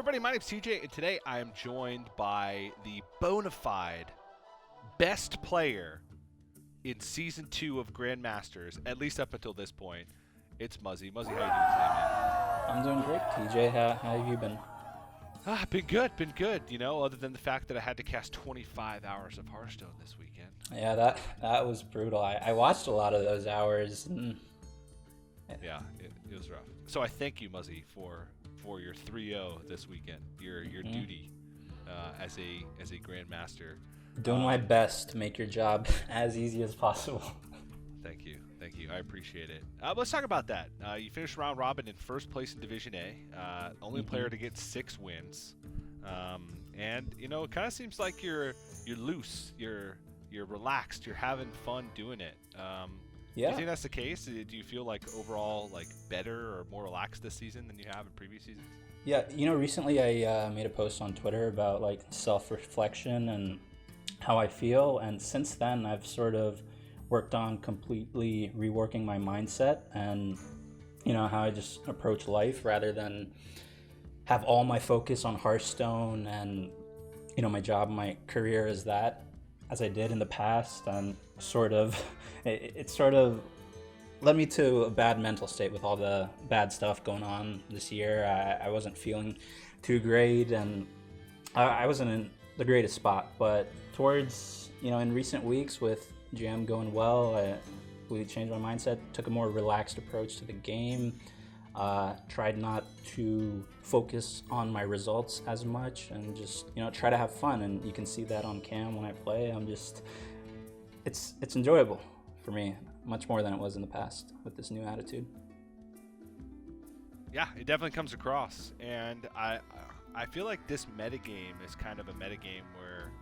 everybody, my name's TJ, and today I am joined by the bona fide best player in Season 2 of Grandmasters, at least up until this point. It's Muzzy. Muzzy, how you doing today, man? I'm doing great, TJ. How have you been? Been good, you know, other than the fact that I had to cast 25 hours of Hearthstone this weekend. Yeah, that was brutal. I watched a lot of those hours. Yeah, it was rough. So I thank you, Muzzy, for your 3-0 this weekend, your duty as a Grandmaster. Doing my best to make your job as easy as possible. Thank you. I appreciate it. Let's talk about that. You finished round robin in first place in Division A. Only player to get 6 wins. And you know, it kind of seems like you're loose. You're relaxed. You're having fun doing it. Yeah. Do you think that's the case? Do you feel like overall like better or more relaxed this season than you have in previous seasons? Yeah, you know, recently I made a post on Twitter about like self-reflection and how I feel, and since then I've sort of worked on completely reworking my mindset and, you know, how I just approach life rather than have all my focus on Hearthstone and, you know, my job, my career as that, as I did in the past, and it sort of led me to a bad mental state with all the bad stuff going on this year. I wasn't feeling too great, and I wasn't in the greatest spot, but towards, you know, in recent weeks with GM going well, I really changed my mindset, took a more relaxed approach to the game, tried not to focus on my results as much, and just, you know, try to have fun. And you can see that on cam when I play. It's enjoyable for me, much more than it was in the past with this new attitude. Yeah, it definitely comes across, and I feel like this metagame is kind of a metagame where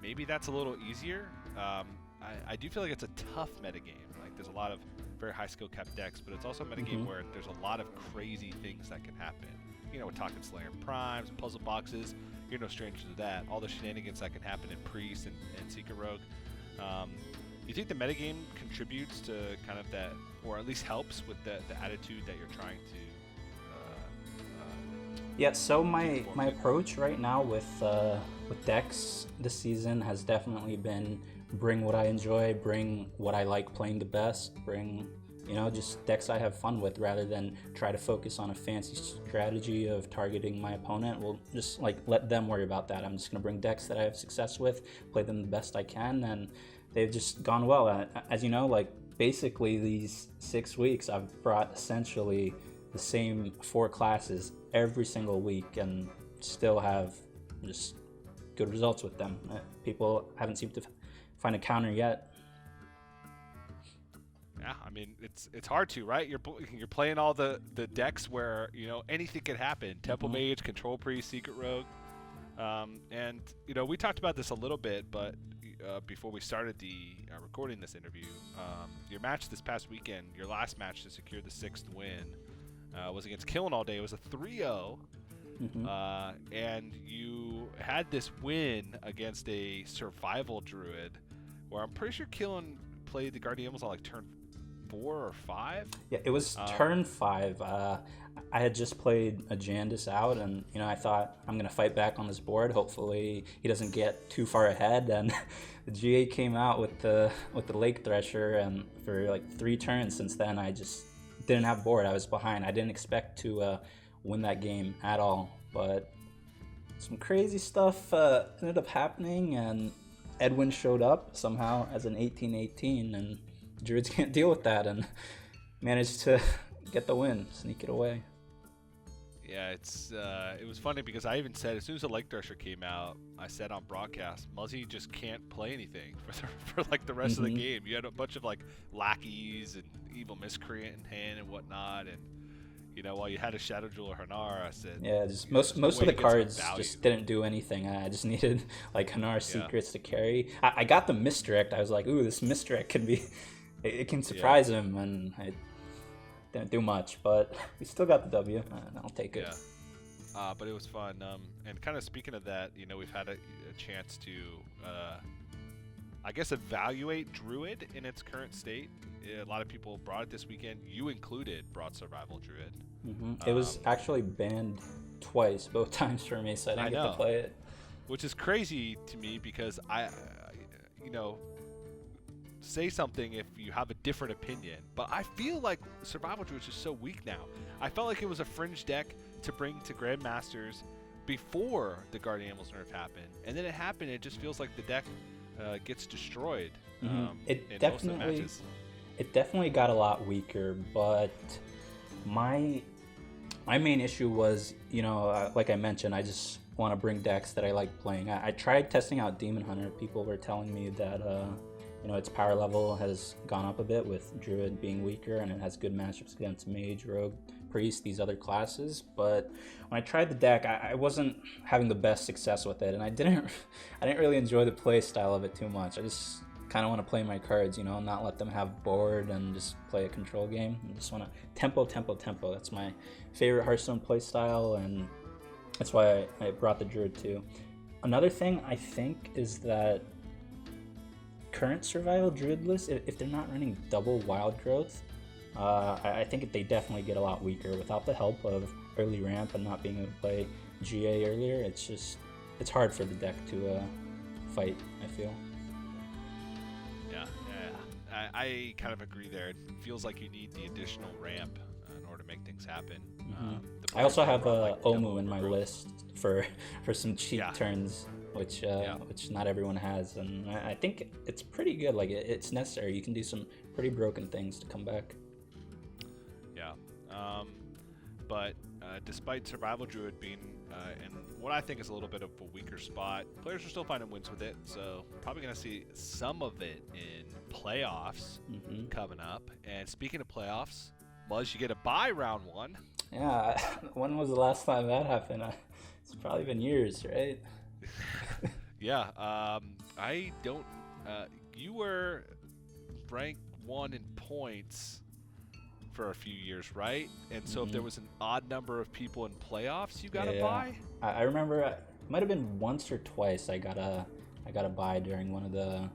maybe that's a little easier. I do feel like it's a tough metagame. Like, there's a lot of very high skill capped decks, but it's also a metagame where there's a lot of crazy things that can happen. You know, we're talking Slayer Primes, puzzle boxes. You're no stranger to that. All the shenanigans that can happen in Priest and Secret Rogue. You think the metagame contributes to kind of that, or at least helps with the attitude that you're trying to? Yeah, so my approach right now with decks this season has definitely been bring what I enjoy, bring what I like playing the best, bring, you know, just decks I have fun with rather than try to focus on a fancy strategy of targeting my opponent. We'll just like let them worry about that. I'm just going to bring decks that I have success with, play them the best I can, and they've just gone well. As you know, like basically these 6 weeks I've brought essentially the same 4 classes every single week and still have just good results with them. People haven't seemed to find a counter yet. Yeah, I mean, it's hard to, right? You're playing all the decks where, you know, anything could happen. Temple Mage, Control Priest, Secret Rogue. And, you know, we talked about this a little bit, but before we started the recording this interview, your match this past weekend, your last match to secure the 6th win, was against Killing All Day. It was a 3-0. And you had this win against a survival druid, where I'm pretty sure Killen played the Guardians on like turn 4 or 5. Yeah, it was turn 5. I had just played a Jandis out, and, you know, I thought I'm gonna fight back on this board. Hopefully he doesn't get too far ahead. And the GA came out with the Lake Thresher, and for like 3 turns since then I just didn't have board. I was behind. I didn't expect to win that game at all, but some crazy stuff ended up happening, and Edwin showed up somehow as an 18-18, and Druids can't deal with that, and managed to get the win, sneak it away. Yeah, it was funny because I even said, as soon as the Lake Thresher came out, I said on broadcast, Muzzy just can't play anything for like the rest of the game. You had a bunch of like lackeys and evil miscreant in hand and whatnot, and, you know, while you had a Shadow Jewel or Hanar, I said, yeah, just most of the cards just didn't do anything. I just needed like Hanar secrets to carry. I got the misdirect. I was like, ooh, this misdirect can be, it can surprise him, and I didn't do much, but we still got the W, and I'll take it. Yeah, but it was fun. And kind of speaking of that, you know, we've had a chance to I guess, evaluate Druid in its current state. A lot of people brought it this weekend. You included brought Survival Druid. It was actually banned twice, both times for me, so I didn't get to play it. Which is crazy to me because you know, say something if you have a different opinion. But I feel like Survival Druid is just so weak now. I felt like it was a fringe deck to bring to Grandmasters before the Guardian Animals nerf happened, and then it happened. It just feels like the deck gets destroyed. It definitely got a lot weaker, but my main issue was, like I mentioned, I just want to bring decks that I like playing. I tried testing out Demon Hunter. People were telling me that its power level has gone up a bit with Druid being weaker, and it has good matchups against Mage, Rogue, Priest, these other classes. But when I tried the deck, I wasn't having the best success with it, and I didn't really enjoy the play style of it too much. I just kind of want to play my cards, not let them have board and just play a control game. I just want to tempo. That's my favorite Hearthstone play style, and that's why I brought the Druid too. Another thing I think is that current Survival Druid list, if they're not running double Wild Growth, I think they definitely get a lot weaker without the help of early ramp and not being able to play GA earlier. It's hard for the deck to fight, I feel. Yeah. I kind of agree there. It feels like you need the additional ramp in order to make things happen. I also have Omu in my list for some cheap turns, which not everyone has, and I think it's pretty good. Like it's necessary. You can do some pretty broken things to come back. Yeah, but despite Survival Druid being in what I think is a little bit of a weaker spot, players are still finding wins with it. So probably going to see some of it in playoffs coming up. And speaking of playoffs, Muzz, you get a bye round 1. Yeah, when was the last time that happened? It's probably been years, right? Yeah, I don't. You were ranked 1 in points for a few years, right? And so if there was an odd number of people in playoffs, you got a bye. I remember it might have been once or twice. I got a bye during one of the.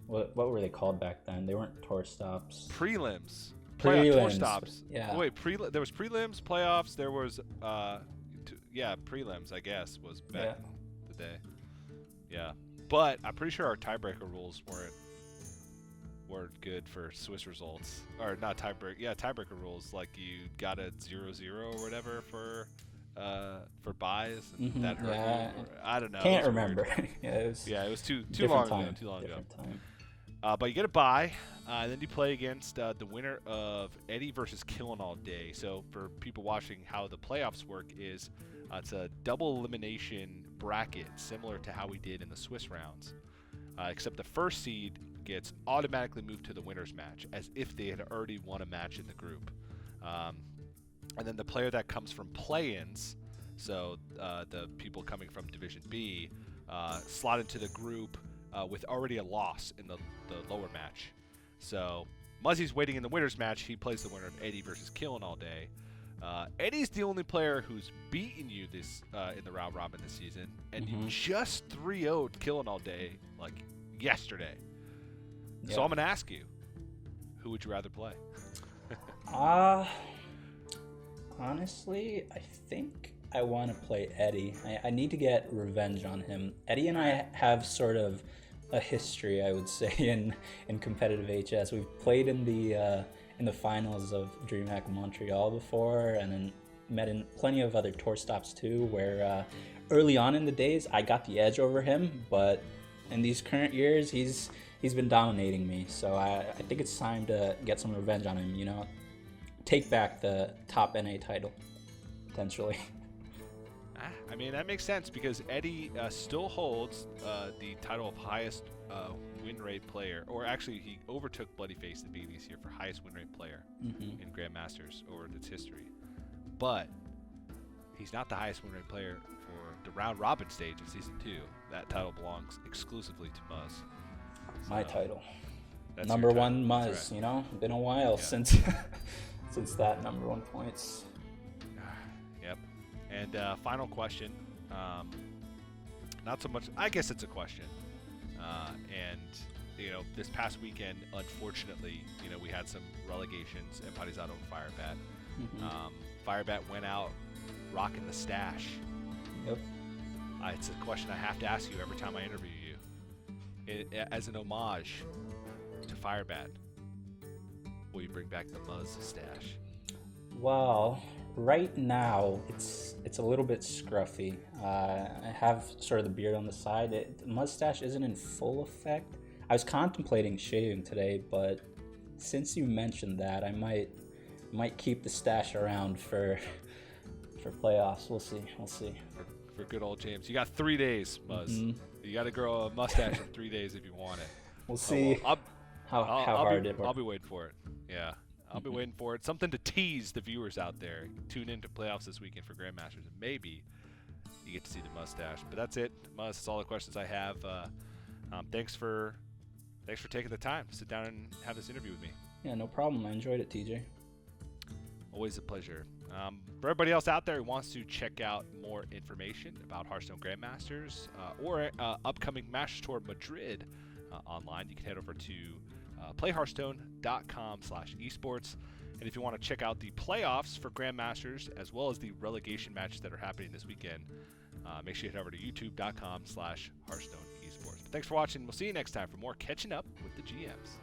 What were they called back then? They weren't tour stops. Prelims. Tour stops. Yeah. Oh, wait, there was prelims, playoffs. There was prelims. I guess was back the day. Yeah, but I'm pretty sure our tiebreaker rules weren't good for Swiss results, or not tiebreaker. Yeah, tiebreaker rules, like you got a 0-0 or whatever for buys, and that hurt you. I don't know. Can't remember. It was too long ago. Time. But you get a bye, and then you play against the winner of Eddie versus Killing All Day. So for people watching, how the playoffs work is it's a double elimination bracket, similar to how we did in the Swiss rounds, except the first seed gets automatically moved to the winner's match, as if they had already won a match in the group. And then the player that comes from play-ins, so the people coming from Division B, slot into the group with already a loss in the lower match. So Muzzy's waiting in the winner's match. He plays the winner of Eddie versus Killing All Day. Eddie's the only player who's beaten you this in the round robin this season, and you just 3-0'd Killing All Day like yesterday. So I'm gonna ask you, who would you rather play? Honestly, I think I want to play Eddie. I need to get revenge on him. Eddie and I have sort of a history, I would say, in competitive HS. We've played in the finals of DreamHack Montreal before, and then met in plenty of other tour stops too, where early on in the days I got the edge over him, but in these current years he's been dominating me. So I think it's time to get some revenge on him, take back the top NA title, potentially. I mean, that makes sense, because Eddie still holds the title of highest win rate player, or actually he overtook Bloodyface the beginning this year for highest win rate player in Grandmasters over its history. But he's not the highest win rate player for the round robin stage of Season 2. That title belongs exclusively to Muzz. My title. That's number your one title. Muzz, Right. Been a while since that number 1 points. Yep. And final question. Not so much, I guess it's a question. And this past weekend, unfortunately, we had some relegations. Everybody's out on Firebat. Firebat went out rocking the stash. Yep. It's a question I have to ask you every time I interview you. As an homage to Firebat, will you bring back the Muzz stash? Well, right now it's a little bit scruffy. I have sort of the beard on the side. The mustache isn't in full effect. I was contemplating shaving today, but since you mentioned that, I might keep the stash around for playoffs. We'll see. For good old James, you got 3 days, Muzz. You got to grow a mustache in 3 days if you want it. We'll see how hard it works. I'll be waiting for it. Yeah, I'll be waiting for it. Something to tease the viewers out there. Tune into playoffs this weekend for Grandmasters, and maybe you get to see the mustache. But that's it, Muzz. That's all the questions I have. Thanks for taking the time to sit down and have this interview with me. Yeah, no problem. I enjoyed it, TJ. Always a pleasure. For everybody else out there who wants to check out more information about Hearthstone Grandmasters or upcoming Masters Tour Madrid online, you can head over to playhearthstone.com/esports. And if you want to check out the playoffs for Grandmasters as well as the relegation matches that are happening this weekend, make sure you head over to youtube.com/Hearthstone Esports. But thanks for watching. We'll see you next time for more Catching Up with the GMs.